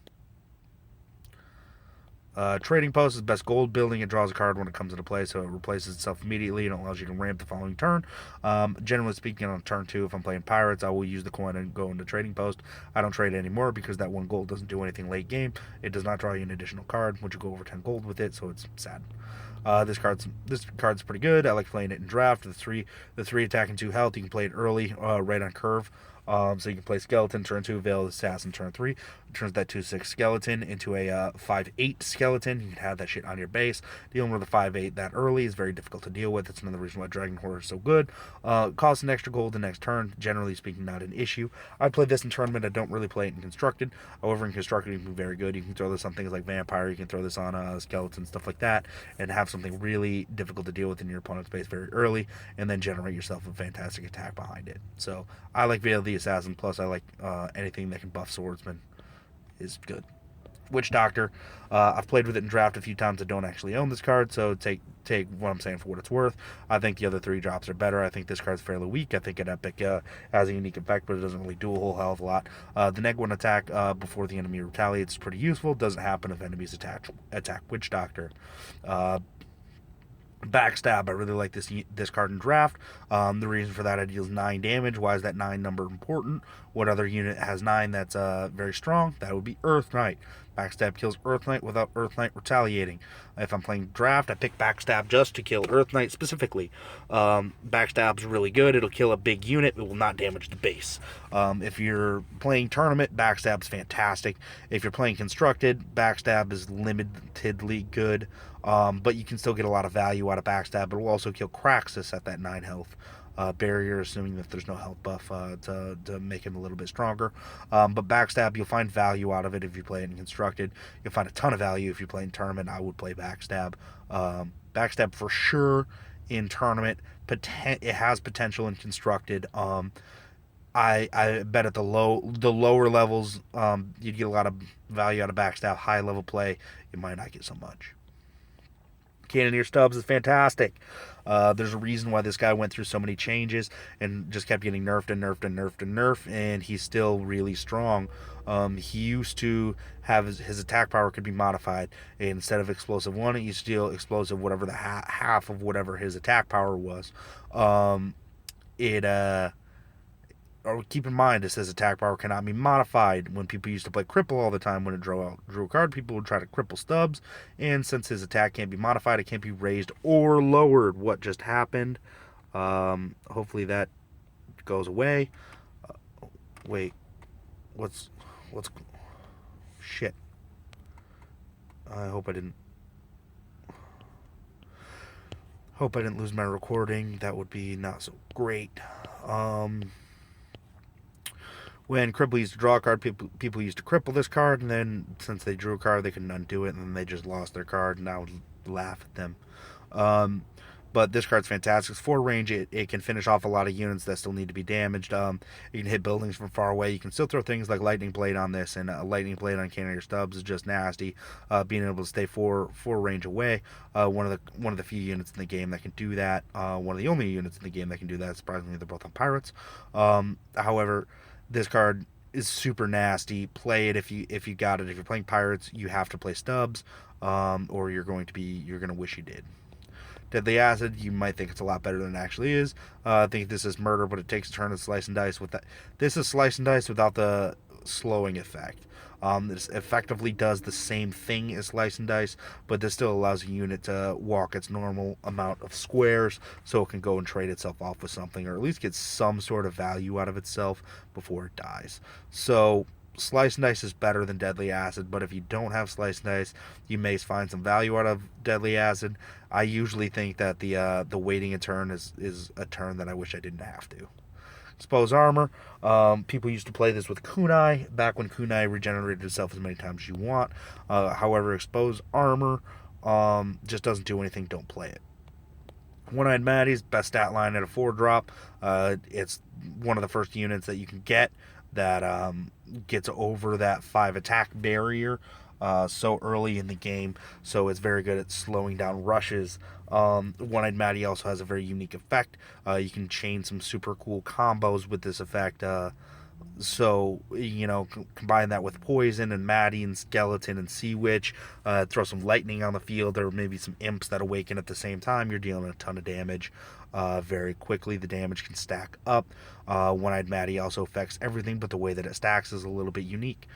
Trading Post is best gold building. It draws a card when it comes into play, so it replaces itself immediately and allows you to ramp the following turn. Generally speaking, on turn 2, if I'm playing Pirates, I will use the coin and go into Trading Post. I don't trade anymore because that 1 gold doesn't do anything late game. It does not draw you an additional card, which you go over 10 gold with it, so it's sad. This card's pretty good. I like playing it in draft. The 3 attack and 2 health. You can play it early, right on curve. So you can play Skeleton turn 2, Veil Assassin turn 3. Turns that 2/6 Skeleton into a 5/8 Skeleton. You can have that shit on your base. Dealing with a 5/8 that early is very difficult to deal with. That's another reason why Dragon Horror is so good. Costs an extra gold the next turn. Generally speaking, not an issue. I play this in Tournament. I don't really play it in Constructed. However, in Constructed, you can be very good. You can throw this on things like Vampire. You can throw this on Skeleton, stuff like that, and have something really difficult to deal with in your opponent's base very early, and then generate yourself a fantastic attack behind it. So I like Veil the Assassin. Plus, I like anything that can buff Swordsman is good. Witch Doctor, I've played with it in draft a few times. I don't actually own this card, so take what I'm saying for what it's worth. I think the other 3 drops are better. I think this card's fairly weak. I think at Epic has a unique effect, but it doesn't really do a whole hell of a lot. The -1 attack before the enemy retaliates is pretty useful. Doesn't happen if enemies attack Witch Doctor. Backstab, I really like this card in draft. The reason for that, it deals 9 damage. Why is that 9 number important? What other unit has 9 that's very strong? That would be Earth Knight. Backstab kills Earth Knight without Earth Knight retaliating. If I'm playing draft, I pick Backstab just to kill Earth Knight specifically. Backstab's really good. It'll kill a big unit. It will not damage the base. If you're playing Tournament, Backstab's fantastic. If you're playing Constructed, Backstab is limitedly good. But you can still get a lot of value out of Backstab. It will also kill Kraxus at that 9 health. Barrier, assuming that there's no health buff to make him a little bit stronger. But Backstab, you'll find value out of it if you play it in Constructed. You'll find a ton of value if you play in Tournament. I would play Backstab. Backstab for sure in Tournament. It has potential in Constructed. I bet at the lower levels, you'd get a lot of value out of Backstab. High level play, you might not get so much. Cannoneer Stubbs is fantastic. There's a reason why this guy went through so many changes and just kept getting nerfed and nerfed and nerfed and nerfed, and he's still really strong. He used to have his attack power could be modified. Instead of explosive 1, it used to deal explosive whatever the half of whatever his attack power was. or keep in mind, it says attack power cannot be modified. When people used to play cripple all the time, when it drew a card, people would try to cripple Stubbs, and since his attack can't be modified, it can't be raised or lowered. What just happened? Hopefully that goes away. Wait, what's shit? I hope I didn't lose my recording. That would be not so great. When Cripple used to draw a card, people used to cripple this card, and then since they drew a card, they couldn't undo it, and then they just lost their card, and I would laugh at them. But this card's fantastic. It's 4 range. It can finish off a lot of units that still need to be damaged. You can hit buildings from far away. You can still throw things like Lightning Blade on this, and a Lightning Blade on Cannoneer Stubbs is just nasty. Being able to stay 4 range away. One of the few units in the game that can do that. One of the only units in the game that can do that. Surprisingly, they're both on Pirates. However, this card is super nasty. Play it if you got it. If you're playing Pirates, you have to play Stubbs, or you're gonna wish you did. Deadly Acid, you might think it's a lot better than it actually is. I think this is murder, but it takes a turn of slice and dice with that. This is slice and dice without the slowing effect. This effectively does the same thing as slice and dice, but this still allows a unit to walk its normal amount of squares, so it can go and trade itself off with something, or at least get some sort of value out of itself before it dies. So Slice and Dice is better than Deadly Acid, but if you don't have Slice and Dice, you may find some value out of Deadly Acid. I usually think that the waiting a turn is a turn that I wish I didn't have to. Expose Armor. People used to play this with Kunai, back when Kunai regenerated itself as many times as you want. However, Expose Armor just doesn't do anything. Don't play it. One-Eyed Maddie's best stat line at a 4-drop. It's one of the first units that you can get that gets over that 5 attack barrier so early in the game, so it's very good at slowing down rushes. One-Eyed Maddie also has a very unique effect. You can chain some super cool combos with this effect. So, combine that with Poison and Maddie and Skeleton and Sea Witch, throw some lightning on the field, or maybe some imps that awaken at the same time. You're dealing a ton of damage very quickly. The damage can stack up. One-Eyed Maddie also affects everything, but the way that it stacks is a little bit unique.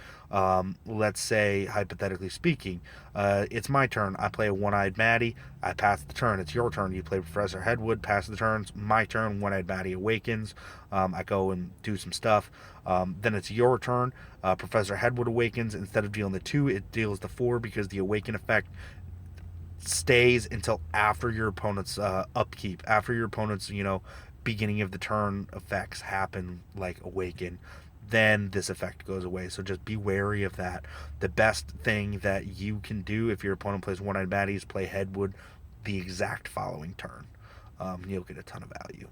Let's say, hypothetically speaking, it's my turn. I play a One-Eyed Maddie. I pass the turn. It's your turn. You play Professor Headwood, pass the turns. My turn. One-Eyed Maddie awakens. I go and do some stuff. Then it's your turn. Professor Headwood awakens. Instead of dealing the 2, it deals the 4 because the awaken effect stays until after your opponent's upkeep. After your opponent's, beginning of the turn effects happen, like awaken, then this effect goes away. So just be wary of that. The best thing that you can do if your opponent plays One-Eyed Maddie is play Headwood the exact following turn. You'll get a ton of value.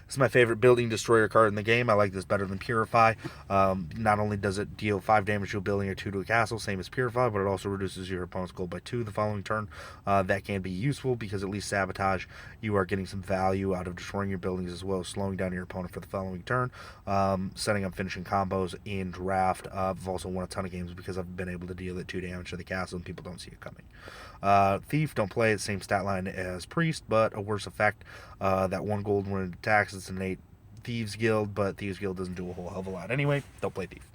This is my favorite building destroyer card in the game. I like this better than Purify. Not only does it deal 5 damage to a building or 2 to a castle, same as Purify, but it also reduces your opponent's gold by 2 the following turn. That can be useful because at least Sabotage, you are getting some value out of destroying your buildings as well as slowing down your opponent for the following turn. Setting up finishing combos in Draft. I've also won a ton of games because I've been able to deal that 2 damage to the castle and people don't see it coming. Thief, don't play it, same stat line as Priest, but a worse effect. That 1 gold when it attacks, it's an 8 Thieves Guild, but Thieves Guild doesn't do a whole hell of a lot anyway. Don't play Thief.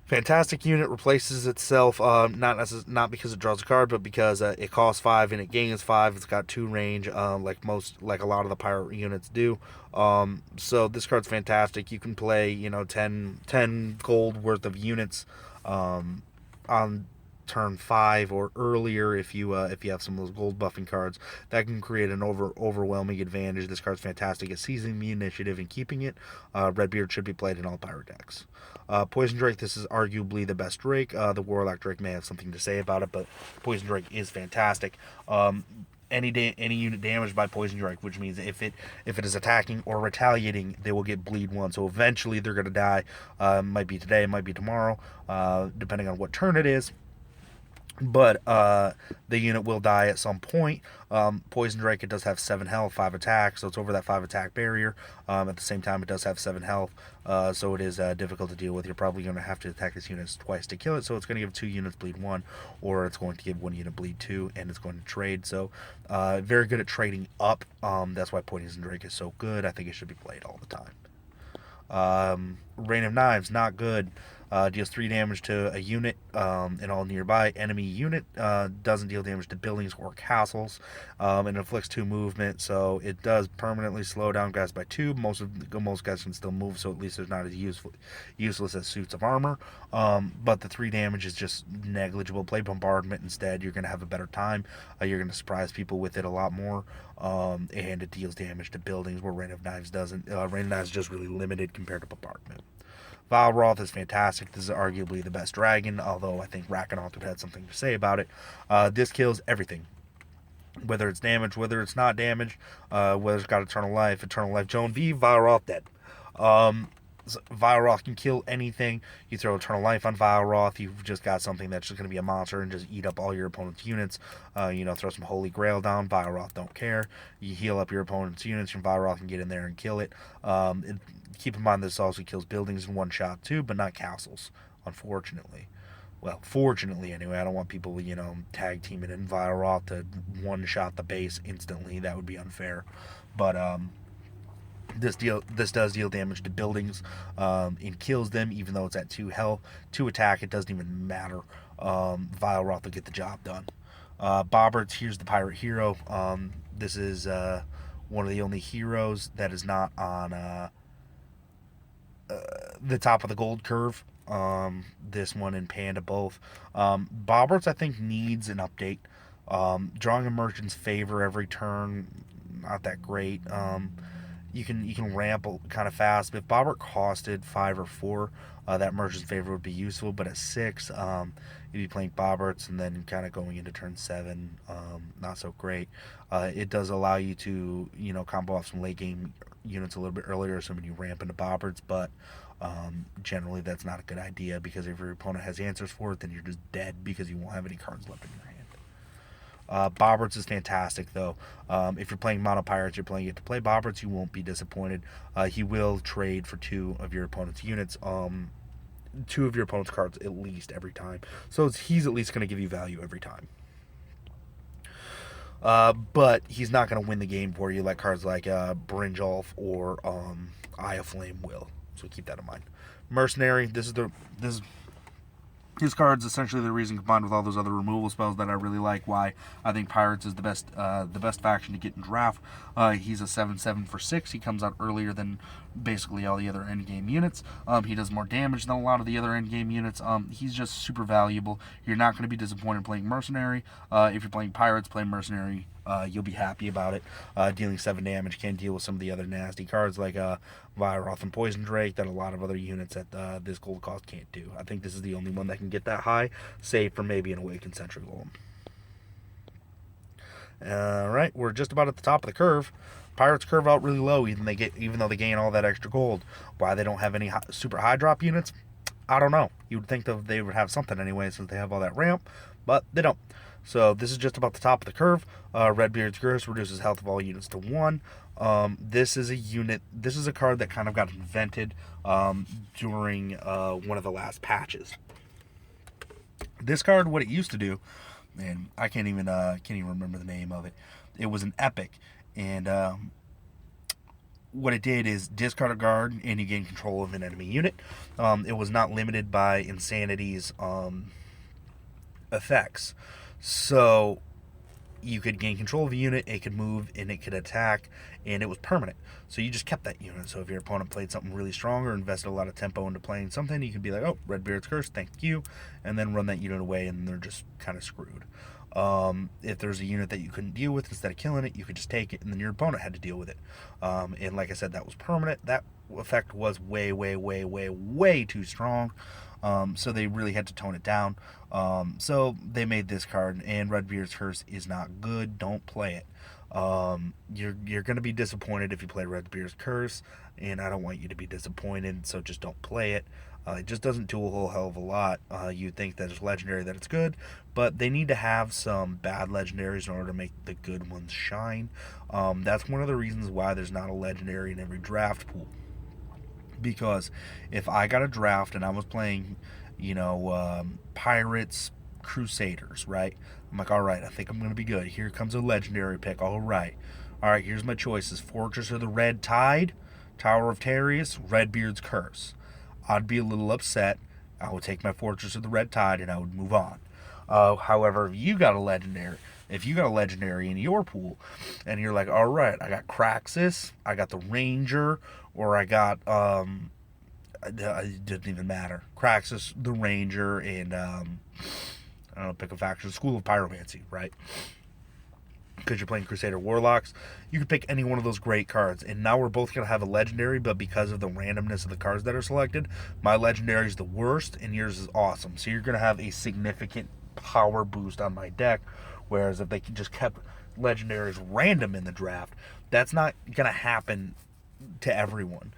Fantastic unit, replaces itself, not because it draws a card, but because it costs 5 and it gains 5. It's got 2 range, like a lot of the pirate units do. So this card's fantastic. You can play 10 gold worth of units on turn 5 or earlier if you have some of those gold buffing cards. That can create an overwhelming advantage. This card's fantastic at seizing the initiative and keeping it. Redbeard should be played in all pirate decks. Poison Drake, this is arguably the best Drake. The Warlock Drake may have something to say about it, but Poison Drake is fantastic. Any unit damaged by Poison Drake, which means if it is attacking or retaliating, they will get bleed 1. So eventually they're going to die. Might be today, might be tomorrow, depending on what turn it is. but the unit will die at some point. Poison Drake, it does have 7 health, 5 attack, so it's over that 5 attack barrier. At the same time, it does have 7 health, so it is difficult to deal with. You're probably going to have to attack this unit twice to kill it, so it's going to give 2 units bleed 1, or it's going to give 1 unit bleed 2, and it's going to trade. So, very good at trading up. That's why Poison Drake is so good. I think it should be played all the time. Rain of Knives, not good. Deals 3 damage to a unit and all nearby enemy unit. Doesn't deal damage to buildings or castles. And inflicts 2 movement, so it does permanently slow down guys by 2. Most guys can still move, so at least it's not as useless as suits of armor. But the 3 damage is just negligible. Play bombardment instead. You're going to have a better time. You're going to surprise people with it a lot more. And it deals damage to buildings where Rain of Knives doesn't. Rain of Knives is just really limited compared to bombardment. Valroth is fantastic. This is arguably the best dragon, although I think Rakenauth would have something to say about it. This kills everything. Whether it's damage, whether it's not damage, whether it's got Eternal Life, Joan V, Valroth dead. Valroth can kill anything. You throw Eternal Life on Valroth, you've just got something that's just going to be a monster and just eat up all your opponent's units. Throw some Holy Grail down. Valroth don't care. You heal up your opponent's units, and Valroth can get in there and kill it. Keep in mind this also kills buildings in one shot too, but not castles, unfortunately. Well, fortunately anyway. I don't want people, tag teaming in Valroth to one shot the base instantly. That would be unfair. But this does deal damage to buildings and kills them, even though it's at 2 health. 2 attack, it doesn't even matter. Valroth will get the job done. Bobberts, here's the pirate hero. This is one of the only heroes that is not on the top of the gold curve. This one and Panda both. Bobberts, I think, needs an update. Drawing a Merchant's Favor every turn, not that great. You can ramp kind of fast. If Bobbert costed 5 or 4, that Merchant's Favor would be useful. But at 6, you'd be playing Bobberts and then kind of going into turn 7, not so great. It does allow you to combo off some late game units a little bit earlier, so when you ramp into Bobberts, but generally that's not a good idea, because if your opponent has answers for it, then you're just dead because you won't have any cards left in your hand. Bobberts is fantastic, though. If you're playing Mono Pirates, you're playing it to play Bobberts, you won't be disappointed. He will trade for 2 of your opponent's units, 2 of your opponent's cards at least every time. So he's at least going to give you value every time. But he's not going to win the game for you like cards like Brynjolf or Eye of Flame will. So keep that in mind. Mercenary, his card's essentially the reason, combined with all those other removal spells, that I really like, why I think Pirates is the best faction to get in draft. He's a 7/7 for 6. He comes out earlier than basically all the other endgame units. He does more damage than a lot of the other endgame units. He's just super valuable. You're not going to be disappointed playing Mercenary. If you're playing Pirates, play Mercenary. You'll be happy about it. Dealing 7 damage can deal with some of the other nasty cards like Valroth and Poison Drake that a lot of other units at this gold cost can't do. I think this is the only one that can get that high, save for maybe an Awakened Sentry Golem. Alright, we're just about at the top of the curve. Pirates curve out really low, even though they gain all that extra gold. Why they don't have any super high drop units, I don't know. You would think that they would have something anyway, since they have all that ramp, but they don't. So this is just about the top of the curve. Redbeard's Curse reduces health of all units to 1. This is a card that kind of got invented during one of the last patches. This card, what it used to do, and I can't even remember the name of it. It was an epic, and what it did is discard a guard and you gain control of an enemy unit. It was not limited by Insanity's effects. So you could gain control of a unit, it could move, and it could attack, and it was permanent. So you just kept that unit. So if your opponent played something really strong or invested a lot of tempo into playing something, you could be like, oh, Redbeard's Curse, thank you, and then run that unit away, and they're just kind of screwed. If there's a unit that you couldn't deal with, instead of killing it, you could just take it, and then your opponent had to deal with it. And like I said, that was permanent. That effect was way, way, way, way, way too strong. So they really had to tone it down. So they made this card, and Redbeard's Curse is not good. Don't play it. You're going to be disappointed if you play Redbeard's Curse, and I don't want you to be disappointed, so just don't play it. It just doesn't do a whole hell of a lot. You'd think that it's legendary, that it's good, but they need to have some bad legendaries in order to make the good ones shine. That's one of the reasons why there's not a legendary in every draft pool. Because if I got a draft and I was playing, Pirates, Crusaders, right? I'm like, all right, I think I'm going to be good. Here comes a legendary pick. All right. All right, here's my choices: Fortress of the Red Tide, Tower of Terius, Redbeard's Curse. I'd be a little upset. I would take my Fortress of the Red Tide and I would move on. However, if you got a legendary in your pool, and you're like, all right, I got Craxus, I got the Ranger, or I got it didn't even matter. Craxus, the Ranger, and I don't know, pick a faction, School of Pyromancy, right? Because you're playing Crusader Warlocks, you can pick any one of those great cards. And now we're both going to have a legendary, but because of the randomness of the cards that are selected, my legendary is the worst and yours is awesome. So you're going to have a significant power boost on my deck. Whereas if they just kept legendaries random in the draft, that's not going to happen to everyone.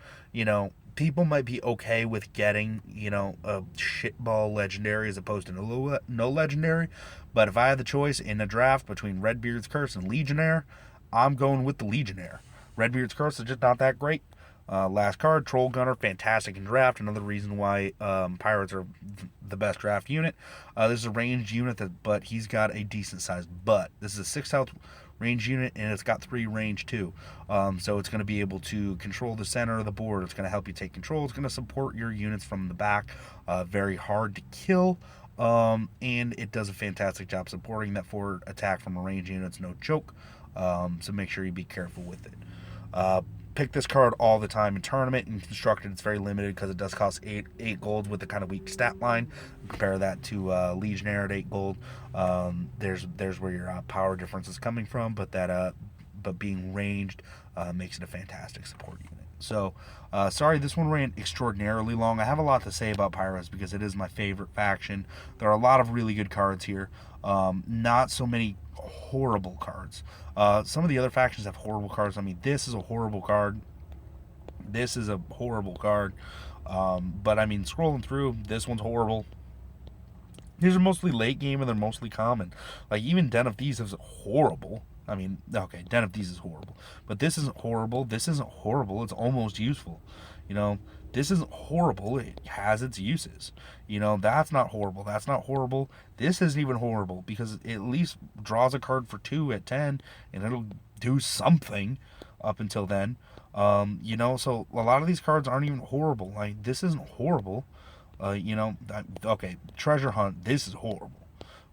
People might be okay with getting, a shitball legendary as opposed to no legendary. But if I had the choice in a draft between Redbeard's Curse and Legionnaire, I'm going with the Legionnaire. Redbeard's Curse is just not that great. Last card, Troll Gunner, fantastic in draft. Another reason why Pirates are the best draft unit. This is a ranged unit, but he's got a decent sized butt. This is a 6 health range unit, and it's got 3 range too. So it's going to be able to control the center of the board. It's going to help you take control. It's going to support your units from the back. Very hard to kill. And it does a fantastic job supporting that forward attack from a range unit. It's no joke. So make sure you be careful with it. Pick this card all the time in tournament. In constructed, it's very limited because it does cost 8 gold with a kind of weak stat line. Compare that to Legionnaire at 8 gold. There's where your power difference is coming from, but being ranged makes it a fantastic support unit. So, sorry, this one ran extraordinarily long. I have a lot to say about Pirates because it is my favorite faction. There are a lot of really good cards here. Not so many horrible cards. Some of the other factions have horrible cards. I mean, this is a horrible card. This is a horrible card. But I mean, scrolling through, this one's horrible. These are mostly late game and they're mostly common. Like, even Den of Thieves is horrible. I mean, okay, Den of Thieves is horrible. But this isn't horrible. This isn't horrible. It's almost useful. This isn't horrible. It has its uses. That's not horrible. That's not horrible. This isn't even horrible because it at least draws a card for 2 at 10 and it'll do something up until then. So a lot of these cards aren't even horrible. Like, this isn't horrible. Okay, Treasure Hunt, this is horrible.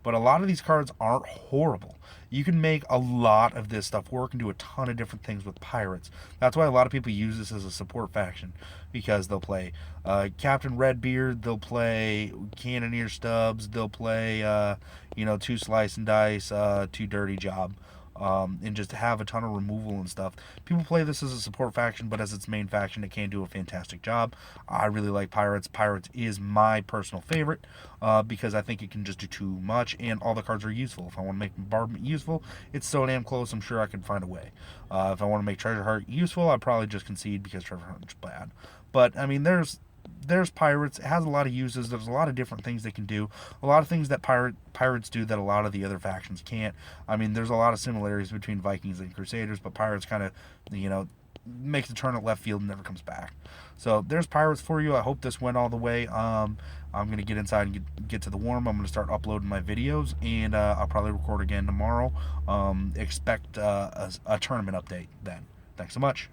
But a lot of these cards aren't horrible. You can make a lot of this stuff work and do a ton of different things with Pirates. That's why a lot of people use this as a support faction. Because they'll play Captain Redbeard, they'll play Cannoneer Stubbs, they'll play, 2 Slice and Dice, 2 Dirty Job. And just have a ton of removal and stuff. People play this as a support faction, but as its main faction, it can do a fantastic job. I really like Pirates. Pirates is my personal favorite because I think it can just do too much, and all the cards are useful. If I want to make Bombardment useful, it's so damn close, I'm sure I can find a way. If I want to make Treasure Heart useful, I'd probably just concede because Treasure Heart is bad. But, I mean, there's Pirates. It has a lot of uses. There's a lot of different things they can do. A lot of things that Pirates do that a lot of the other factions can't. I mean, there's a lot of similarities between Vikings and Crusaders, but Pirates kind of, makes the turn at left field and never comes back. So there's Pirates for you. I hope this went all the way. I'm going to get inside and get to the warm. I'm going to start uploading my videos, and I'll probably record again tomorrow. Expect a tournament update then. Thanks so much.